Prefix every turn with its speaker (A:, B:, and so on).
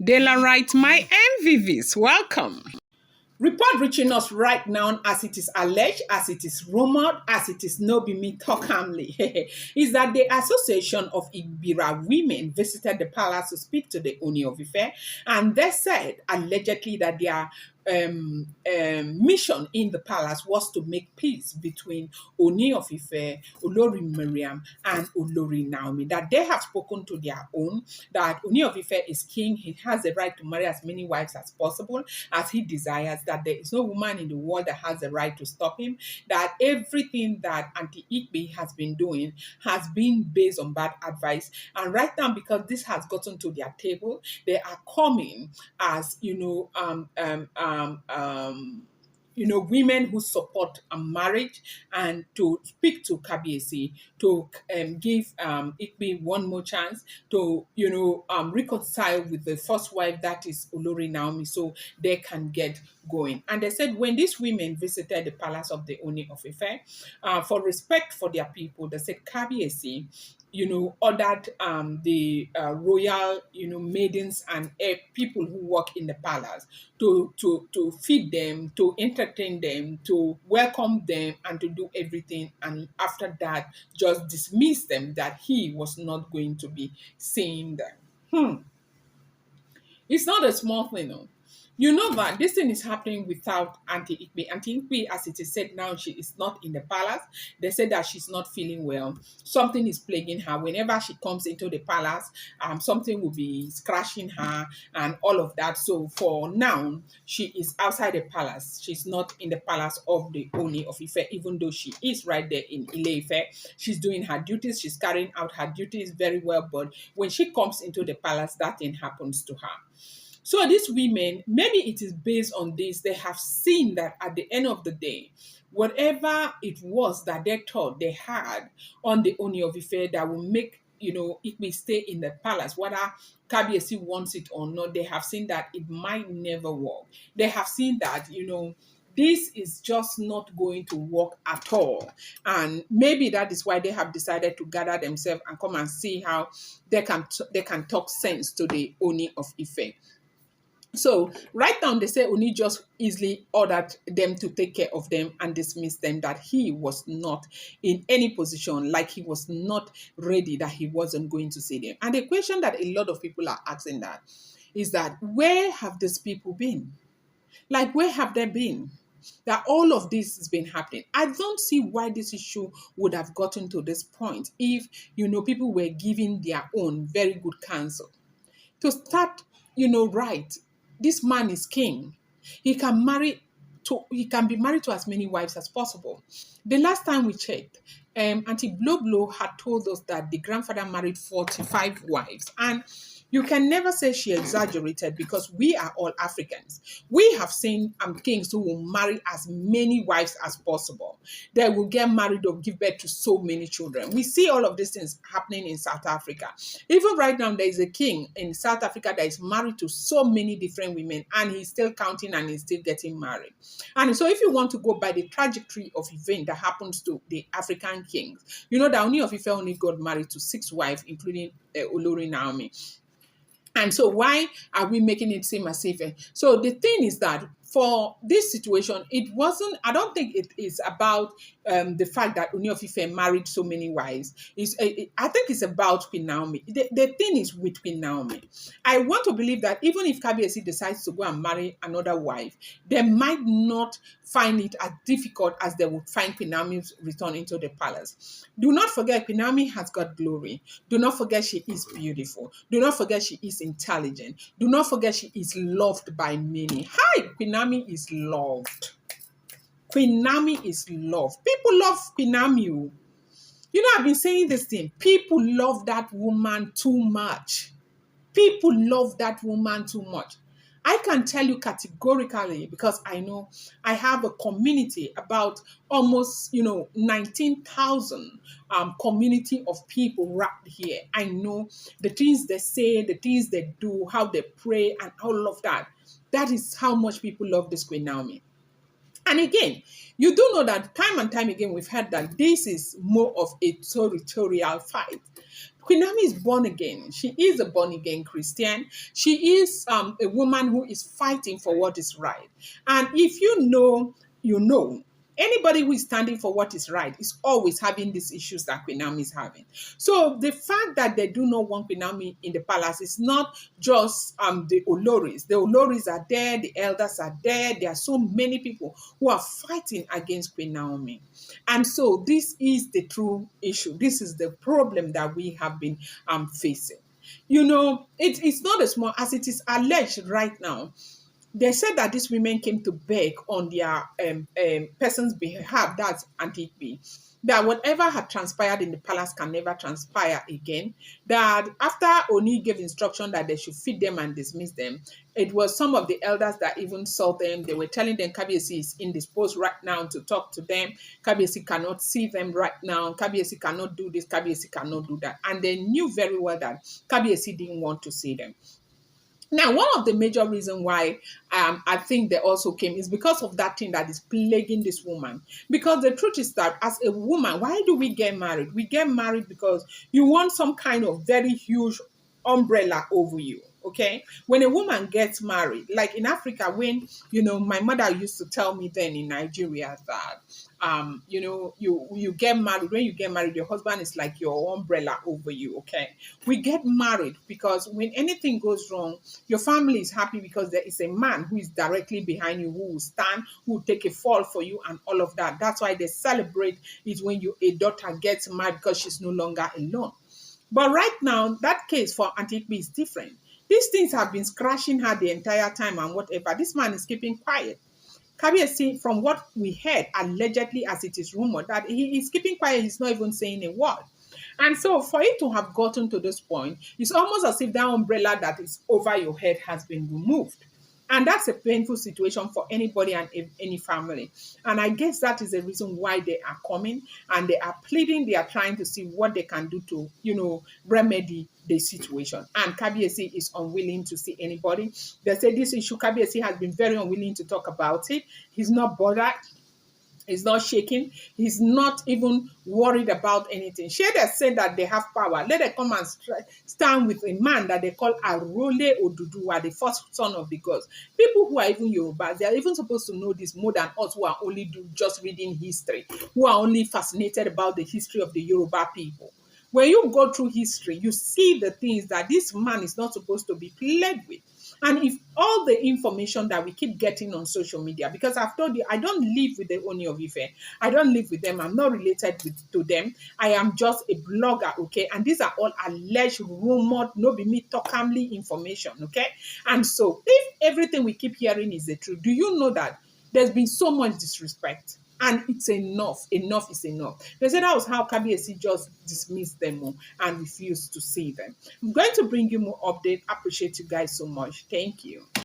A: De la right, my MVVs, welcome.
B: Report reaching us right now, as it is alleged, as it is rumored, as it is no be me talk calmly, is that the Association of Ibira women visited the palace to speak to the Ooni of Ife, and they said allegedly that their mission in the palace was to make peace between Ooni of Ife, Olori Miriam, and Olori Naomi. That they have spoken to their own, that Ooni of Ife is king, he has the right to marry as many wives as possible, as he desires, that there is no woman in the world that has the right to stop him, that everything that Auntie Ikbe has been doing has been based on bad advice. And right now, because this has gotten to their table, they are coming as, women who support marriage, and to speak to Kabiesi, to give Ikbe one more chance to, reconcile with the first wife, that is Olori Naomi, so they can get going. And they said when these women visited the palace of the Ooni of Ife, for respect for their people, they said Kabiesi, ordered the royal, maidens and people who work in the palace to feed them, to entertain them, to welcome them, and to do everything. And after that, just dismiss them, that he was not going to be seeing them. It's not a small thing, no. You know that this thing is happening without Auntie Ikpe. Auntie Ikpe, as it is said now, she is not in the palace. They said that she's not feeling well. Something is plaguing her. Whenever she comes into the palace, something will be scratching her and all of that. So for now, she is outside the palace. She's not in the palace of the Ooni of Ife, even though she is right there in Ile Ife. She's doing her duties. She's carrying out her duties very well. But when she comes into the palace, that thing happens to her. So these women, maybe it is based on this, they have seen that at the end of the day, whatever it was that they thought they had on the Ooni of Ife that will make, Ikpe stay in the palace, whether Kabiesi wants it or not, they have seen that it might never work. They have seen that, this is just not going to work at all. And maybe that is why they have decided to gather themselves and come and see how they can talk sense to the Ooni of Ife. So right now they say Oni just easily ordered them to take care of them and dismiss them, that he was not in any position, like he was not ready, that he wasn't going to see them. And the question that a lot of people are asking that is that where have these people been? Like, where have they been? That all of this has been happening. I don't see why this issue would have gotten to this point if, people were giving their own very good counsel. To start, right, this man is king. He can be married to as many wives as possible. The last time we checked, Auntie Blow Blow had told us that the grandfather married 45 wives. And you can never say she exaggerated, because we are all Africans. We have seen kings who will marry as many wives as possible. They will get married or give birth to so many children. We see all of these things happening in South Africa. Even right now, there is a king in South Africa that is married to so many different women, and he's still counting and he's still getting married. And so if you want to go by the trajectory of event that happens to the African kings, that Ooni of Ife only got married to 6 wives, including Olori Naomi. And so why are we making it seem as if? So the thing is that for this situation, I don't think it is about the fact that Ooni of Ife married so many wives. I think it's about Queen Naomi. The thing is with Queen Naomi. I want to believe that even if Kabiyesi decides to go and marry another wife, they might not find it as difficult as they would find Queen Naomi's return into the palace. Do not forget, Queen Naomi has got glory. Do not forget she is beautiful. Do not forget she is intelligent. Do not forget she is loved by many. Hi, Queen Naomi is loved. Queen Naomi is loved. People love Queen Naomi. I've been saying this thing. People love that woman too much. People love that woman too much. I can tell you categorically, because I know I have a community about almost, 19,000 community of people right here. I know the things they say, the things they do, how they pray, and all of that. That is how much people love this Queen Naomi. And again, you do know that time and time again we've heard that this is more of a territorial fight. Queen Naomi is born again. She is a born again Christian. She is a woman who is fighting for what is right. And if you know, you know. Anybody who is standing for what is right is always having these issues that Queen Naomi is having. So the fact that they do not want Queen Naomi in the palace is not just the Oloris. The Oloris are there, the elders are there. There are so many people who are fighting against Queen Naomi. And so this is the true issue. This is the problem that we have been facing. You know, it's not as small as it is alleged right now. They said that these women came to beg on their person's behalf, that's Auntie B, that whatever had transpired in the palace can never transpire again. That after Oni gave instruction that they should feed them and dismiss them, it was some of the elders that even saw them. They were telling them Kabiesi is indisposed right now to talk to them. Kabiesi cannot see them right now. Kabiesi cannot do this. Kabiesi cannot do that. And they knew very well that Kabiesi didn't want to see them. Now, one of the major reasons why I think they also came is because of that thing that is plaguing this woman. Because the truth is that as a woman, why do we get married? We get married because you want some kind of very huge umbrella over you. Okay, when a woman gets married, like in Africa, when my mother used to tell me then in Nigeria that you get married. When you get married, your husband is like your umbrella over you. Okay, we get married because when anything goes wrong, your family is happy because there is a man who is directly behind you, who will stand, who will take a fall for you, and all of that. That's why they celebrate it when a daughter gets married because she's no longer alone. But right now, that case for Auntie B is different. These things have been scratching her the entire time and whatever. This man is keeping quiet. Kabiyesi, from what we heard, allegedly as it is rumored, that he is keeping quiet, he's not even saying a word. And so for it to have gotten to this point, it's almost as if that umbrella that is over your head has been removed. And that's a painful situation for anybody and any family. And I guess that is the reason why they are coming and they are pleading. They are trying to see what they can do to, remedy the situation. And Kabiyesi is unwilling to see anybody. They say this issue, Kabiyesi has been very unwilling to talk about it. He's not bothered. He's not shaking. He's not even worried about anything. Sheda said that they have power. Let them come and stand with a man that they call Arole Oduduwa, the first son of the gods. People who are even Yoruba, they are even supposed to know this more than us who are only just reading history, who are only fascinated about the history of the Yoruba people. When you go through history, you see the things that this man is not supposed to be played with. And if all the information that we keep getting on social media, because I've told you, I don't live with the Ooni of Ife. I don't live with them. I'm not related to them. I am just a blogger, okay? And these are all alleged, rumored, no be me talkamly information, okay? And so if everything we keep hearing is the truth, do you know that there's been so much disrespect? And it's enough. Enough is enough. They said that was how Kabiyesi just dismissed them and refused to see them. I'm going to bring you more update. Appreciate you guys so much. Thank you.